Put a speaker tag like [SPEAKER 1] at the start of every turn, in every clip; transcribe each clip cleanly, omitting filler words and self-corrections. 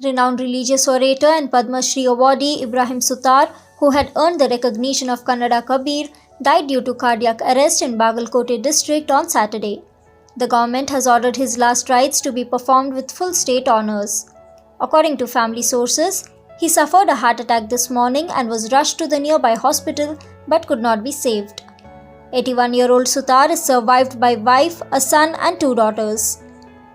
[SPEAKER 1] Renowned religious orator and Padma Shri awardee Ibrahim Sutar, who had earned the recognition of Kannada Kabir, died due to cardiac arrest in Bagalkote district on Saturday. The government has ordered his last rites to be performed with full state honours. According to family sources, he suffered a heart attack this morning and was rushed to the nearby hospital but could not be saved. 81-year-old Sutar is survived by wife, a son and 2 daughters.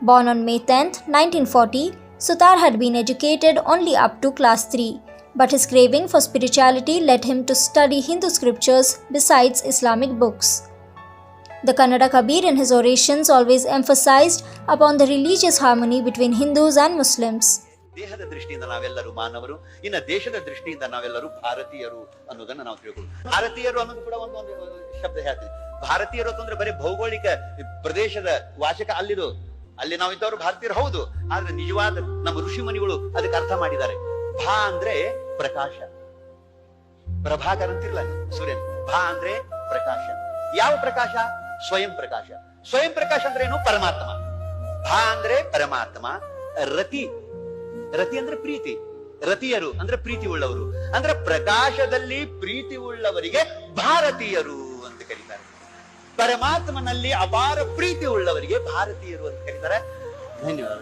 [SPEAKER 1] Born on May 10, 1940, Sutar had been educated only up to class 3, but his craving for spirituality led him to study Hindu scriptures besides Islamic books. The Kannada Kabir in his orations always emphasized upon the religious harmony between Hindus and Muslims.
[SPEAKER 2] ದೇಹದ ದೃಷ್ಟಿಯಿಂದ ನಾವೆಲ್ಲರೂ ಮಾನವರು, ಇನ್ನು ದೇಶದ ದೃಷ್ಟಿಯಿಂದ ನಾವೆಲ್ಲರೂ ಭಾರತೀಯರು ಅನ್ನೋದನ್ನ ನಾವು ತಿಳ್ಕೊಳ್ಳೋದು. ಭಾರತೀಯರು ಅನ್ನೋದು ಕೂಡ ಒಂದು ಶಬ್ದ ಹೇಳ್ತೀವಿ. ಭಾರತೀಯರು ಅಂತಂದ್ರೆ ಬರೀ ಭೌಗೋಳಿಕ ಪ್ರದೇಶದ ವಾಚಕ ಅಲ್ಲಿದು, ಅಲ್ಲಿ ನಾವಿದ್ದವರು ಭಾರತೀಯರು ಹೌದು, ಆದ್ರೆ ನಿಜವಾದ ನಮ್ಮ ಋಷಿ ಮುನಿಗಳು ಅದಕ್ಕೆ ಅರ್ಥ ಮಾಡಿದ್ದಾರೆ. ಭಾ ಅಂದ್ರೆ ಪ್ರಕಾಶ, ಪ್ರಭಾಕರ್ ಅಂತಿರ್ಲ ಸೂರ್ಯನ್. ಭಾ ಅಂದ್ರೆ ಪ್ರಕಾಶ. ಯಾವ ಪ್ರಕಾಶ? ಸ್ವಯಂ ಪ್ರಕಾಶ. ಸ್ವಯಂ ಪ್ರಕಾಶ ಅಂದ್ರೆ ಏನು? ಪರಮಾತ್ಮ. ಭಾ ಅಂದ್ರೆ ಪರಮಾತ್ಮ. ರತಿ, ರತಿ ಅಂದ್ರೆ ಪ್ರೀತಿ. ರತಿಯರು ಅಂದ್ರೆ ಪ್ರೀತಿ ಉಳ್ಳವರು. ಅಂದ್ರೆ ಪ್ರಕಾಶದಲ್ಲಿ ಪ್ರೀತಿ ಉಳ್ಳವರಿಗೆ ಭಾರತೀಯರು ಅಂತ ಕರೀತಾರೆ. ಪರಮಾತ್ಮನಲ್ಲಿ ಅಪಾರ ಪ್ರೀತಿ ಉಳ್ಳವರಿಗೆ ಭಾರತೀಯರು ಅಂತ ಕರೀತಾರೆ. ಧನ್ಯವಾದ.